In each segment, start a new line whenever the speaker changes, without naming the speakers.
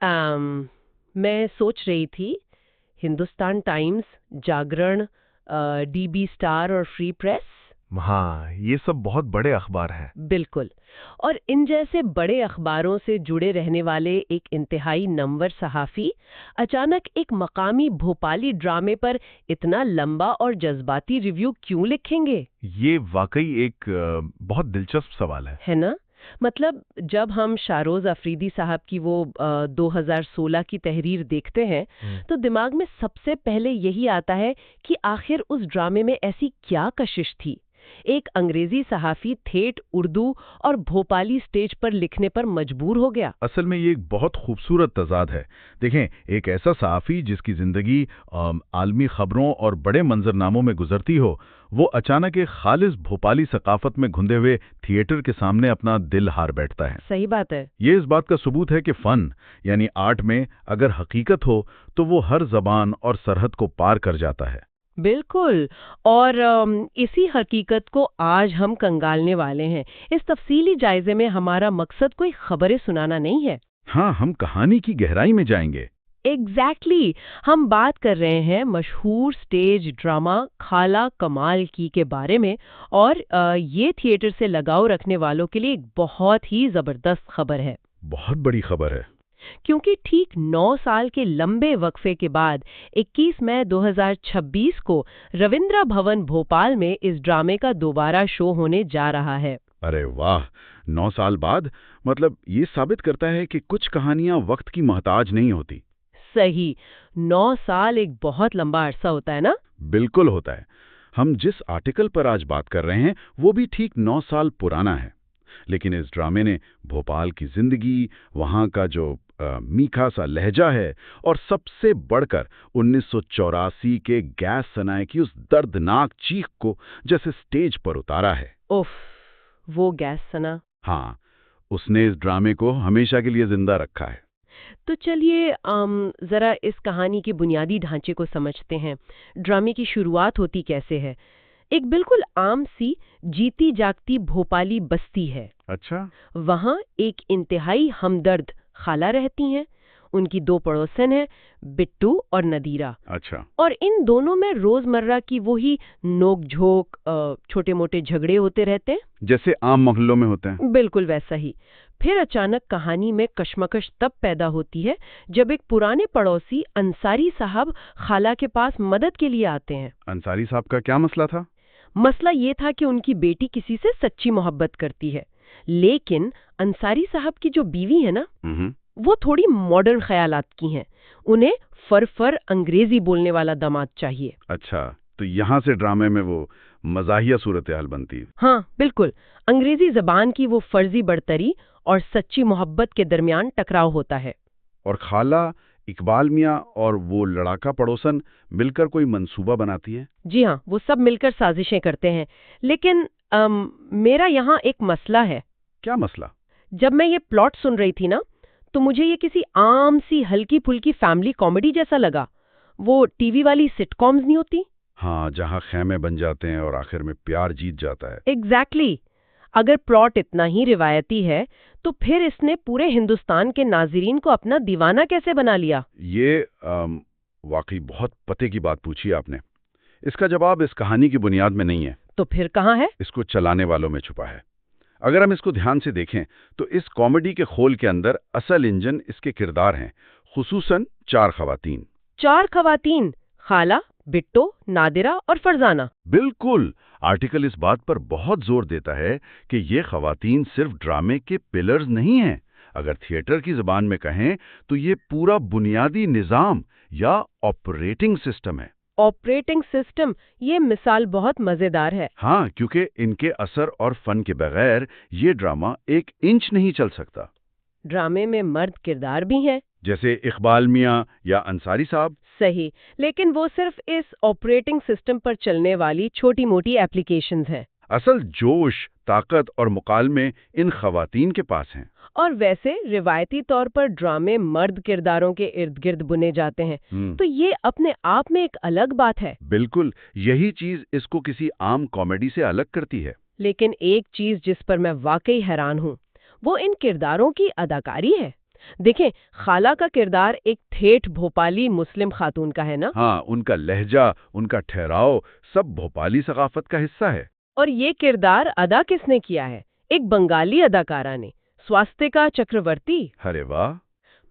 मैं सोच रही थी हिंदुस्तान टाइम्स, जागरण, डीबी स्टार और फ्री प्रेस।
हाँ, ये सब बहुत बड़े अखबार हैं।
बिल्कुल। और इन जैसे बड़े अखबारों से जुड़े रहने वाले एक इंतहाई नम्वर सहाफ़ी अचानक एक मकामी भोपाली ड्रामे पर इतना लंबा और जज्बाती रिव्यू क्यों लिखेंगे?
ये वाकई एक बहुत दिलचस्प सवाल है।
है ना? मतलब जब हम शारोज अफरीदी साहब की वो 2016 की तहरीर देखते हैं, तो दिमाग में सबसे पहले यही आता है कि आखिर उस ड्रामे में ऐसी क्या कशिश थी। एक अंग्रेजी सहाफ़ी ठेठ उर्दू और भोपाली स्टेज पर लिखने पर मजबूर हो गया।
असल में ये एक बहुत खूबसूरत तज़ाद है। देखें, एक ऐसा सहाफ़ी जिसकी ज़िंदगी आलमी ख़बरों और बड़े मंजरनामों में गुजरती हो, वो अचानक एक खालिस भोपाली सकाफत में घुंदे हुए थिएटर के सामने अपना दिल हार बैठता है।
सही बात है।
ये इस बात का सबूत है कि फ़न यानी आर्ट में अगर हकीकत हो तो वो हर ज़बान और सरहद को पार कर जाता है।
बिल्कुल। और इसी हकीकत को आज हम कंगालने वाले हैं। इस तफसीली जायजे में हमारा मकसद कोई खबरें सुनाना नहीं है।
हाँ, हम कहानी की गहराई में जाएंगे।
एग्जैक्टली हम बात कर रहे हैं मशहूर स्टेज ड्रामा खाला कमाल की के बारे में। और ये थिएटर से लगाव रखने वालों के लिए एक बहुत ही जबरदस्त खबर है।
बहुत बड़ी खबर है।
क्योंकि ठीक 9 साल के लंबे वक्फे के बाद 21 मई 2026 को रविंद्र भवन भोपाल में इस ड्रामे का दोबारा शो होने जा रहा है।
अरे वाह, 9 साल बाद! मतलब ये साबित करता है कि कुछ कहानियां वक्त की मोहताज नहीं होती।
सही। 9 साल एक बहुत लंबा अरसा होता है ना?
बिल्कुल होता है। हम जिस आर्टिकल पर आज बात कर रहे हैं वो भी ठीक 9 साल पुराना है। लेकिन इस ड्रामे ने भोपाल की जिंदगी, वहाँ का जो मीठा सा लहजा है और सबसे बढ़कर 1984 के गैस सनाए की उस दर्दनाक चीख को जैसे स्टेज पर उतारा है।
उफ, वो गैस सना।
हाँ, उसने इस ड्रामे को हमेशा के लिए जिंदा रखा है।
तो चलिए जरा इस कहानी के बुनियादी ढांचे को समझते हैं। ड्रामे की शुरुआत होती कैसे है? एक बिल्कुल आम सी जीती जागती भोपाली बस्ती है।
अच्छा।
वहाँ एक इंतहाई हमदर्द खाला रहती हैं। उनकी 2 पड़ोसन हैं, बिट्टू और नदीरा।
अच्छा।
और इन दोनों में रोजमर्रा की वही नोक-झोंक, छोटे मोटे झगड़े होते रहते हैं।
जैसे आम मोहल्लों में होते हैं।
बिल्कुल वैसा ही। फिर अचानक कहानी में कश्मकश तब पैदा होती है जब एक पुराने पड़ोसी अंसारी साहब खाला के पास मदद के लिए आते हैं।
अंसारी साहब का क्या मसला था?
मसला ये था कि उनकी बेटी किसी से सच्ची मोहब्बत करती है, लेकिन अंसारी साहब की जो बीवी है ना, वो थोड़ी मॉडर्न ख्यालात की हैं। उन्हें फर अंग्रेजी बोलने वाला दामाद चाहिए।
अच्छा, तो यहाँ से ड्रामे में वो मज़ाहिया सूरत हाल बनती है।
हाँ बिल्कुल। अंग्रेजी जबान की वो फर्जी बढ़तरी और सच्ची मोहब्बत के दरमियान टकराव होता है।
और खाला, इकबाल मियाँ और वो लड़ाका पड़ोसन मिलकर कोई मंसूबा बनाती है।
जी हाँ, वो सब मिलकर साजिशें करते हैं। लेकिन मेरा यहाँ एक मसला है।
क्या मसला?
जब मैं ये प्लॉट सुन रही थी ना, तो मुझे ये किसी आम सी हल्की फुल्की फैमिली कॉमेडी जैसा लगा। वो टीवी वाली सिटकॉम्स नहीं होती?
हाँ, जहाँ खैमे बन जाते हैं और आखिर में प्यार जीत जाता है।
एग्जैक्टली। अगर प्लॉट इतना ही रिवायती है, तो फिर इसने पूरे हिंदुस्तान के नाज़रीन को अपना दीवाना कैसे बना लिया?
ये वाकई बहुत पते की बात पूछी आपने। इसका जवाब इस कहानी की बुनियाद में नहीं है।
तो फिर कहाँ है?
इसको चलाने वालों में छुपा है। अगर हम इसको ध्यान से देखें तो इस कॉमेडी के खोल के अंदर असल इंजन इसके किरदार हैं, खुसूसन 4 खवातीन।
4 खवातीन? खाला, बिट्टो, नादिरा और फरजाना।
बिल्कुल। आर्टिकल इस बात पर बहुत जोर देता है कि ये खवातीन सिर्फ ड्रामे के पिलर्स नहीं हैं। अगर थिएटर की ज़बान में कहें तो ये पूरा बुनियादी निज़ाम या ऑपरेटिंग सिस्टम है।
ऑपरेटिंग सिस्टम, ये मिसाल बहुत मजेदार है।
हाँ, क्योंकि इनके असर और फन के बगैर ये ड्रामा 1 इंच नहीं चल सकता।
ड्रामे में मर्द किरदार भी हैं।
जैसे इकबाल मियाँ या अंसारी साहब।
सही, लेकिन वो सिर्फ इस ऑपरेटिंग सिस्टम पर चलने वाली छोटी मोटी एप्लीकेशंस हैं।
असल जोश, ताकत और मुकालमे इन खवातीन के पास हैं।
और वैसे रिवायती तौर पर ड्रामे मर्द किरदारों के इर्द गिर्द बुने जाते हैं, तो ये अपने आप में एक अलग बात है।
बिल्कुल, यही चीज इसको किसी आम कॉमेडी से अलग करती है।
लेकिन एक चीज जिस पर मैं वाकई हैरान हूँ, वो इन किरदारों की अदाकारी है। देखें, खाला का किरदार एक ठेठ भोपाली मुस्लिम खातून का है ना।
हाँ, उनका लहजा, उनका ठहराव सब भोपाली सकाफत का हिस्सा है।
और ये किरदार अदा किसने किया है? एक बंगाली अदाकारा ने, स्वास्तिका चक्रवर्ती।
अरे वाह!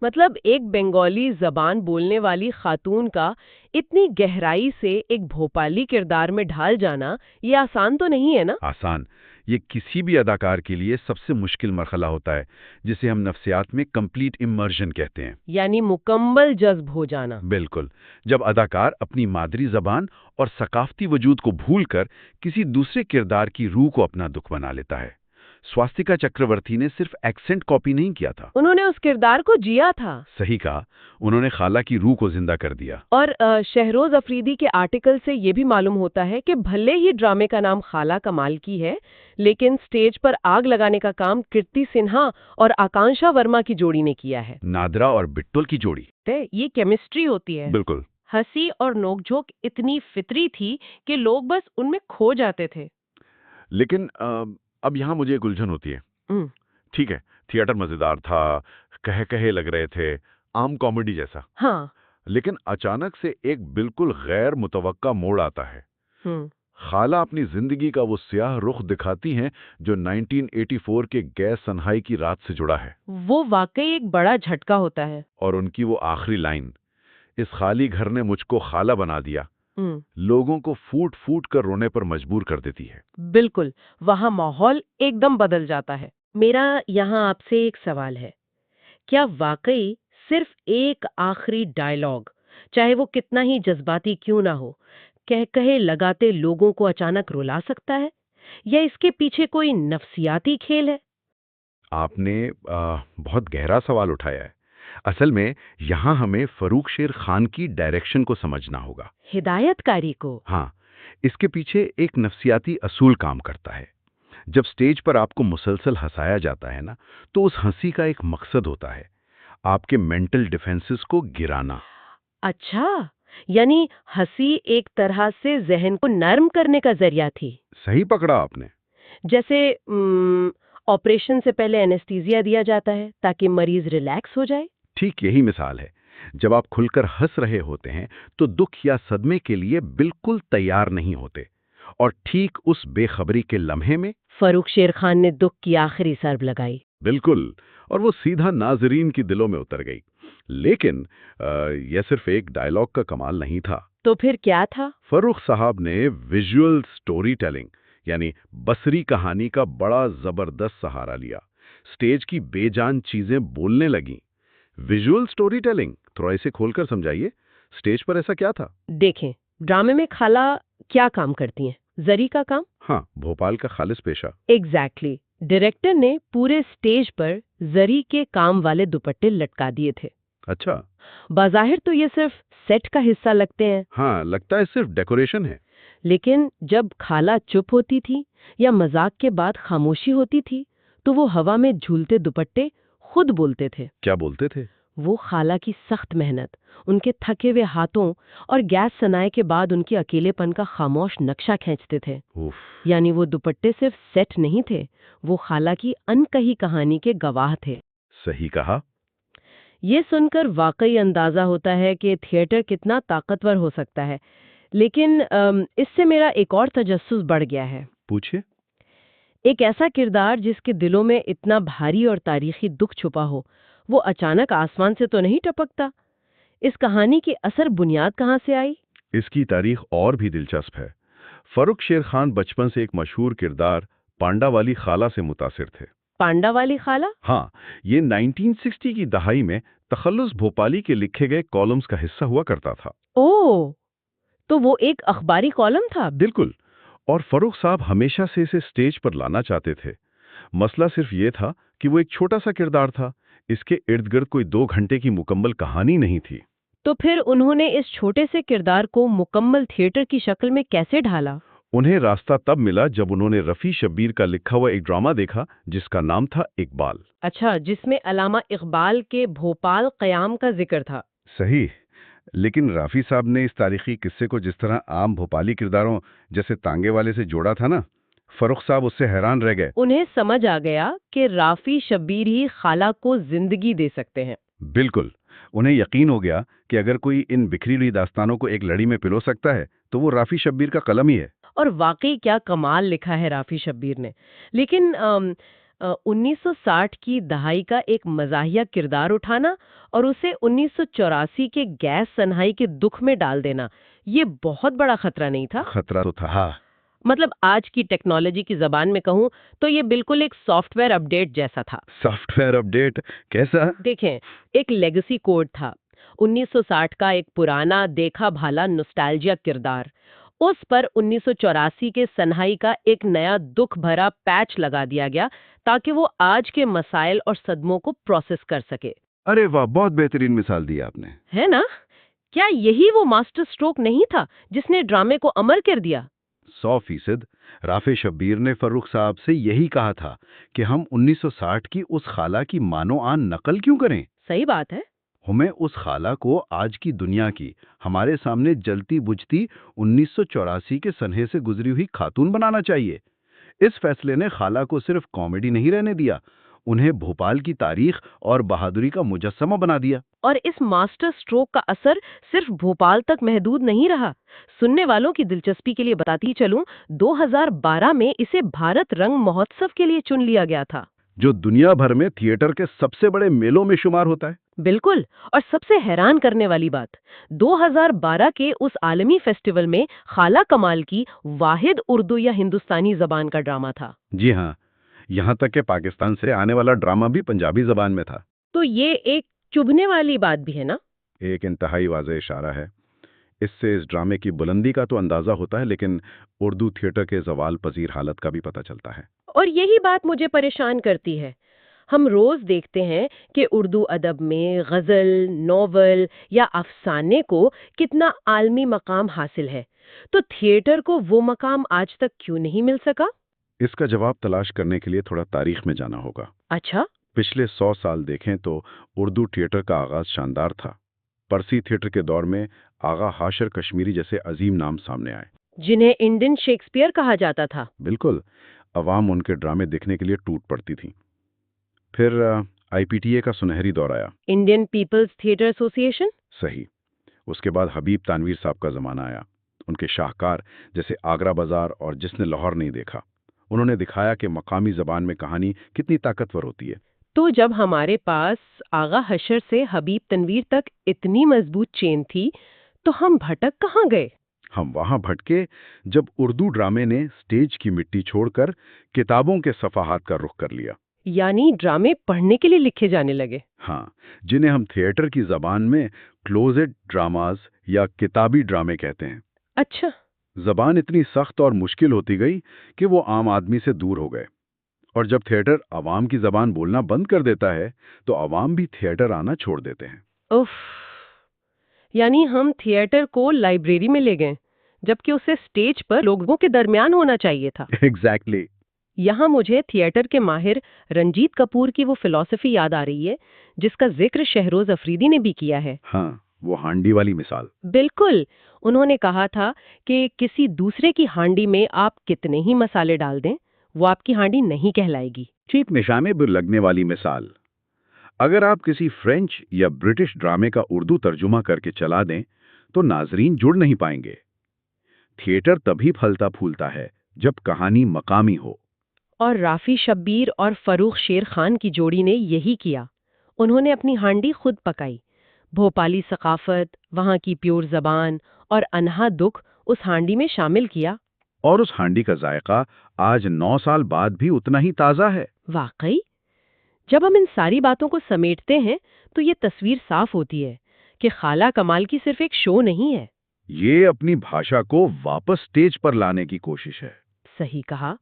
मतलब एक बंगाली जबान बोलने वाली खातून का इतनी गहराई से एक भोपाली किरदार में ढाल जाना ये आसान तो नहीं है ना।
आसान। ये किसी भी अदाकार के लिए सबसे मुश्किल मरहला होता है, जिसे हम नफ्सियात में कंप्लीट इमर्जन कहते हैं।
यानी मुकम्मल जज्ब हो जाना।
बिल्कुल। जब अदाकार अपनी मादरी जबान और सकाफती वजूद को भूलकर किसी दूसरे किरदार की रूह को अपना दुख बना लेता है। स्वास्तिका चक्रवर्ती ने सिर्फ एक्सेंट कॉपी नहीं किया था,
उन्होंने उस किरदार को जिया था।
सही कहा, उन्होंने खाला की रूह को जिंदा कर दिया।
और शहरोज अफरीदी के आर्टिकल से ये भी मालूम होता है कि भले ही ड्रामे का नाम खाला कमाल की है, लेकिन स्टेज पर आग लगाने का काम कीर्ति सिन्हा और आकांक्षा वर्मा की जोड़ी ने किया है।
नादरा और बिट्टुल की जोड़ी।
ये केमिस्ट्री होती है।
बिल्कुल।
हंसी और नोकझोंक इतनी फितरी थी कि लोग बस उनमें खो जाते थे।
लेकिन अब यहाँ मुझे एक उलझन होती है।
हम्म,
ठीक है, थिएटर मजेदार था, कहे कहे लग रहे थे, आम कॉमेडी जैसा।
हाँ।
लेकिन अचानक से एक बिल्कुल गैर मुतवक्का मोड़ आता है।
हम्म,
खाला अपनी जिंदगी का वो स्याह रुख दिखाती हैं जो 1984 के गैस सनहाई की रात से जुड़ा है।
वो वाकई एक बड़ा झटका होता है।
और उनकी वो आखिरी लाइन, इस खाली घर ने मुझको खाला बना दिया, लोगों को फूट फूट कर रोने पर मजबूर कर देती है।
बिल्कुल, वहाँ माहौल एकदम बदल जाता है। मेरा यहाँ आपसे एक सवाल है, क्या वाकई सिर्फ एक आखिरी डायलॉग, चाहे वो कितना ही जज्बाती क्यों ना हो, कह कहे लगाते लोगों को अचानक रुला सकता है, या इसके पीछे कोई नफसियाती खेल है?
आपने बहुत गहरा सवाल उठाया है। असल में यहाँ हमें फरूख शेर खान की डायरेक्शन को समझना होगा।
हिदायतकारी को।
हाँ, इसके पीछे एक नफ्सियाती असूल काम करता है। जब स्टेज पर आपको मुसलसल हंसाया जाता है ना, तो उस हंसी का एक मकसद होता है, आपके मेंटल डिफेंसेस को गिराना।
अच्छा, यानी हंसी एक तरह से जहन को नर्म करने का जरिया थी।
सही पकड़ा आपने।
जैसे ऑपरेशन से पहले एनेस्थीसिया दिया जाता है ताकि मरीज रिलैक्स हो जाए।
ठीक यही मिसाल है। जब आप खुलकर हंस रहे होते हैं तो दुख या सदमे के लिए बिल्कुल तैयार नहीं होते, और ठीक उस बेखबरी के लम्हे में
फरूख शेर खान ने दुख की आखिरी सरब लगाई।
बिल्कुल, और वो सीधा नाजरीन की दिलों में उतर गई। लेकिन यह सिर्फ एक डायलॉग का कमाल नहीं था।
तो फिर क्या था?
फरूख साहब ने विजुअल स्टोरी टेलिंग यानी बसरी कहानी का बड़ा जबरदस्त सहारा लिया। स्टेज की बेजान चीजें बोलने लगीं। विजुअल स्टोरी टेलिंग थोड़ा इसे खोलकर समझाइए, स्टेज पर ऐसा क्या था?
देखें, ड्रामे में खाला क्या काम करती हैं? जरी का काम।
हाँ, भोपाल का खालिस पेशा।
एग्जैक्टली। डायरेक्टर ने पूरे स्टेज पर जरी के काम वाले दुपट्टे लटका दिए थे।
अच्छा।
बाज़ाहिर तो ये सिर्फ सेट का हिस्सा लगते हैं।
हाँ, लगता है सिर्फ डेकोरेशन है।
लेकिन जब खाला चुप होती थी या मजाक के बाद खामोशी होती थी, तो वो हवा में झूलते दुपट्टे खुद बोलते थे।
क्या बोलते थे?
वो खाला की सख्त मेहनत, उनके थके हुए हाथों और गैस सनाए के बाद उनके अकेलेपन का खामोश नक्शा खींचते थे। यानी वो दुपट्टे सिर्फ सेट नहीं थे, वो खाला की अनकही कहानी के गवाह थे।
सही कहा।
ये सुनकर वाकई अंदाजा होता है कि थिएटर कितना ताकतवर हो सकता है। लेकिन इससे मेरा एक और तजस्सुस बढ़ गया है।
पूछिए।
एक ऐसा किरदार जिसके दिलों में इतना भारी और तारीखी दुख छुपा हो, वो अचानक आसमान से तो नहीं टपकता। इस कहानी की असर बुनियाद कहाँ से आई?
इसकी तारीख और भी दिलचस्प है। फरूख शेर खान बचपन से एक मशहूर किरदार पांडा वाली खाला से मुतासिर थे।
पांडा वाली खाला?
हाँ, ये 1960 की दहाई में तखल्लुस भोपाली के लिखे गए कॉलम्स का हिस्सा हुआ करता था।
ओह, तो वो एक अखबारी कॉलम था।
बिल्कुल, और फरूख साहब हमेशा से इसे स्टेज पर लाना चाहते थे। मसला सिर्फ ये था कि वो एक छोटा सा किरदार था, इसके इर्द गिर्द कोई 2 घंटे की मुकम्मल कहानी नहीं थी।
तो फिर उन्होंने इस छोटे से किरदार को मुकम्मल थिएटर की शक्ल में कैसे ढाला?
उन्हें रास्ता तब मिला जब उन्होंने रफ़ी शब्बीर का लिखा हुआ एक ड्रामा देखा जिसका नाम था इकबाल।
अच्छा, जिसमें अल्लामा इकबाल के भोपाल क़याम का जिक्र था।
सही। लेकिन राफ़ी साहब ने इस तारीखी किस्से को जिस तरह आम भोपाली किरदारों जैसे तांगे वाले से जोड़ा था ना, फर्रुख साहब उससे हैरान रह गए।
उन्हें समझ आ गया कि राफी शब्बीर ही खाला को जिंदगी दे सकते हैं।
बिल्कुल। उन्हें यकीन हो गया कि अगर कोई इन बिखरी हुई दास्तानों को एक लड़ी में पिरो सकता है तो वो राफी शब्बीर का कलम ही है।
और वाकई क्या कमाल लिखा है राफी शब्बीर ने। लेकिन 1960 की दहाई का एक मजाहिया किरदार उठाना और उसे 1984 के गैस सनहाई के दुख में डाल देना, ये बहुत बड़ा खतरा नहीं था?
खतरा तो था, हाँ।
मतलब आज की टेक्नोलॉजी की जबान में कहूँ तो ये बिल्कुल एक सॉफ्टवेयर अपडेट जैसा था।
सॉफ्टवेयर अपडेट कैसा?
देखें, एक लेगेसी कोड था, 1960 का एक पुराना देखा भाला नॉस्टैल्जिया किरदार। उस पर 1984 के सनहाई का एक नया दुख भरा पैच लगा दिया गया ताकि वो आज के मसाइल और सदमों को प्रोसेस कर सके।
अरे वाह, बहुत बेहतरीन मिसाल दी आपने।
है ना? क्या यही वो मास्टर स्ट्रोक नहीं था जिसने ड्रामे को अमर कर दिया?
100%। राफे शब्बीर ने फर्रुख साहब से यही कहा था कि हम 1960 की उस खाला की मानो आन नकल क्यों करें।
सही बात है।
हमें उस खाला को आज की दुनिया की, हमारे सामने जलती बुझती 1984 के सन्हे से गुजरी हुई खातून बनाना चाहिए। इस फैसले ने खाला को सिर्फ कॉमेडी नहीं रहने दिया, उन्हें भोपाल की तारीख और बहादुरी का मुजस्समा बना दिया।
और इस मास्टर स्ट्रोक का असर सिर्फ भोपाल तक महदूद नहीं रहा। सुनने वालों की दिलचस्पी के लिए बताती चलूं, 2012 में इसे भारत रंग महोत्सव के लिए चुन लिया गया था,
जो दुनिया भर में थिएटर के सबसे बड़े मेलों में शुमार होता है।
बिल्कुल। और सबसे हैरान करने वाली बात, 2012 के उस आलमी फेस्टिवल में खाला कमाल की वाहिद उर्दू या हिंदुस्तानी जबान का ड्रामा था।
जी हाँ, यहाँ तक कि पाकिस्तान से आने वाला ड्रामा भी पंजाबी जबान में था।
तो ये एक चुभने वाली बात भी है ना?
एक इंतहाई वाज़ेह इशारा है। इससे इस ड्रामे की बुलंदी का तो अंदाजा होता है, लेकिन उर्दू थिएटर के ज़वाल पजीर हालत का भी पता चलता है।
और यही बात मुझे परेशान करती है। हम रोज देखते हैं कि उर्दू अदब में गजल, नॉवल या अफसाने को कितना आलमी मकाम हासिल है, तो थिएटर को वो मकाम आज तक क्यों नहीं मिल सका?
इसका जवाब तलाश करने के लिए थोड़ा तारीख में जाना होगा।
अच्छा।
पिछले 100 साल देखें तो उर्दू थिएटर का आगाज शानदार था। परसी थिएटर के दौर में आगा हाशर कश्मीरी जैसे अजीम नाम सामने आए,
जिन्हें इंडियन शेक्सपियर कहा जाता था।
बिल्कुल। अवाम उनके ड्रामे देखने के लिए टूट पड़ती थी। फिर आईपीटीए का सुनहरी दौर आया।
Indian People's Theatre Association.
सही। उसके बाद हबीब तानवीर साहब का जमाना आया। उनके शाहकार जैसे आगरा बाजार और जिसने लाहौर नहीं देखा, उन्होंने दिखाया कि मकामी जबान में कहानी कितनी ताकतवर होती है।
तो जब हमारे पास आगा हशर से हबीब तनवीर तक इतनी मजबूत चेन थी, तो हम भटक कहाँ गए?
हम वहां भटके जब उर्दू ड्रामे ने स्टेज की मिट्टी छोड़कर किताबों के सफाहात का रुख कर लिया।
यानी ड्रामे पढ़ने के लिए लिखे जाने लगे।
हाँ, जिन्हें हम थिएटर की जबान में क्लोजेड ड्रामाज या किताबी ड्रामे कहते हैं।
अच्छा।
जबान इतनी सख्त और मुश्किल होती गई कि वो आम आदमी से दूर हो गए। और जब थिएटर आवाम की जबान बोलना बंद कर देता है तो आवाम भी थिएटर आना छोड़ देते हैं।
उफ। यानी हम थिएटर को लाइब्रेरी में ले गए, जबकि उसे स्टेज पर लोगों के दरमियान होना चाहिए था।
एग्जैक्टली।
यहाँ मुझे थिएटर के माहिर रंजीत कपूर की वो फिलॉसफी याद आ रही है जिसका जिक्र शहरोज अफरीदी ने भी किया है।
हाँ, वो हांडी वाली मिसाल।
बिल्कुल। उन्होंने कहा था कि किसी दूसरे की हांडी में आप कितने ही मसाले डाल दें, वो आपकी हांडी नहीं कहलाएगी।
ठीक निशाने पर लगने वाली मिसाल। अगर आप किसी फ्रेंच या ब्रिटिश ड्रामे का उर्दू तर्जुमा करके चला दें तो नाजरीन जुड़ नहीं पाएंगे। थिएटर तभी फलता फूलता है जब कहानी मकामी हो।
और राफी शब्बीर और फरूख शेर खान की जोड़ी ने यही किया। उन्होंने अपनी हांडी खुद पकाई। भोपाली सकाफत, वहाँ की प्योर जबान और अनहा दुख उस हांडी में शामिल किया।
और उस हांडी का जायका आज 9 साल बाद भी उतना ही ताज़ा है।
वाकई, जब हम इन सारी बातों को समेटते हैं तो ये तस्वीर साफ होती है कि खाला कमाल की सिर्फ एक शो नहीं है।
ये अपनी भाषा को वापस स्टेज पर लाने की कोशिश है।
सही कहा।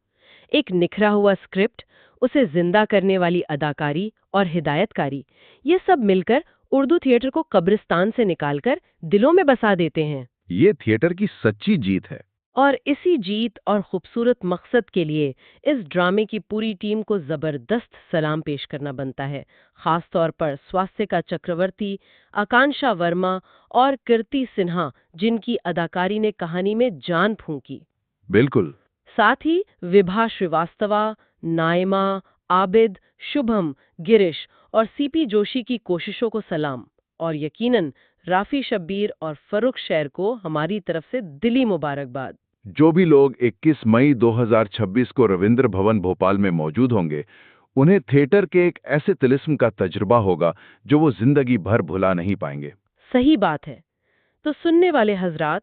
एक निखरा हुआ स्क्रिप्ट, उसे जिंदा करने वाली अदाकारी और हिदायतकारी, ये सब मिलकर उर्दू थिएटर को कब्रिस्तान से निकालकर दिलों में बसा देते हैं।
ये थिएटर की सच्ची जीत है।
और इसी जीत और खूबसूरत मकसद के लिए इस ड्रामे की पूरी टीम को जबरदस्त सलाम पेश करना बनता है। खास तौर पर स्वास्तिका चक्रवर्ती, आकांक्षा वर्मा और कीर्ति सिन्हा, जिनकी अदाकारी ने कहानी में जान फूंकी।
बिल्कुल।
साथ ही विभा श्रीवास्तवा, नाइमा, आबिद, शुभम, गिरीश और सीपी जोशी की कोशिशों को सलाम, और यकीनन राफी शब्बीर और फरुख शेर को हमारी तरफ से दिली मुबारकबाद।
जो भी लोग 21 मई 2026 को रविंद्र भवन भोपाल में मौजूद होंगे, उन्हें थिएटर के एक ऐसे तिलिस्म का तजुर्बा होगा जो वो जिंदगी भर भुला नहीं पाएंगे।
सही बात है। तो सुनने वाले हजरात,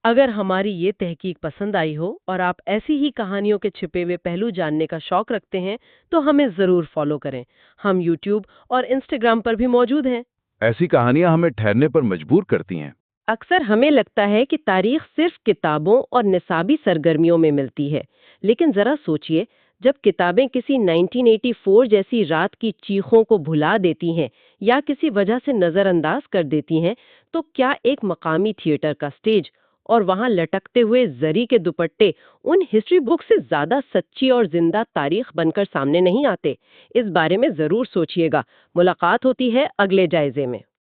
अगर हमारी ये तहकीक पसंद आई हो और आप ऐसी ही कहानियों के छिपे हुए पहलू जानने का शौक रखते हैं, तो हमें जरूर फॉलो करें। हम यूट्यूब और इंस्टाग्राम पर भी मौजूद हैं।
ऐसी कहानियां हमें ठहरने पर मजबूर करती हैं।
अक्सर हमें लगता है कि तारीख सिर्फ किताबों और निसाबी सरगर्मियों में मिलती है, लेकिन जरा सोचिए, जब किताबें किसी 1984 जैसी रात की चीखों को भुला देती हैं या किसी वजह से नजरअंदाज कर देती हैं, तो क्या एक मकामी थिएटर का स्टेज और वहां लटकते हुए जरी के दुपट्टे उन हिस्ट्री बुक से ज्यादा सच्ची और जिंदा तारीख बनकर सामने नहीं आते? इस बारे में जरूर सोचिएगा। मुलाकात होती है अगले जायजे में।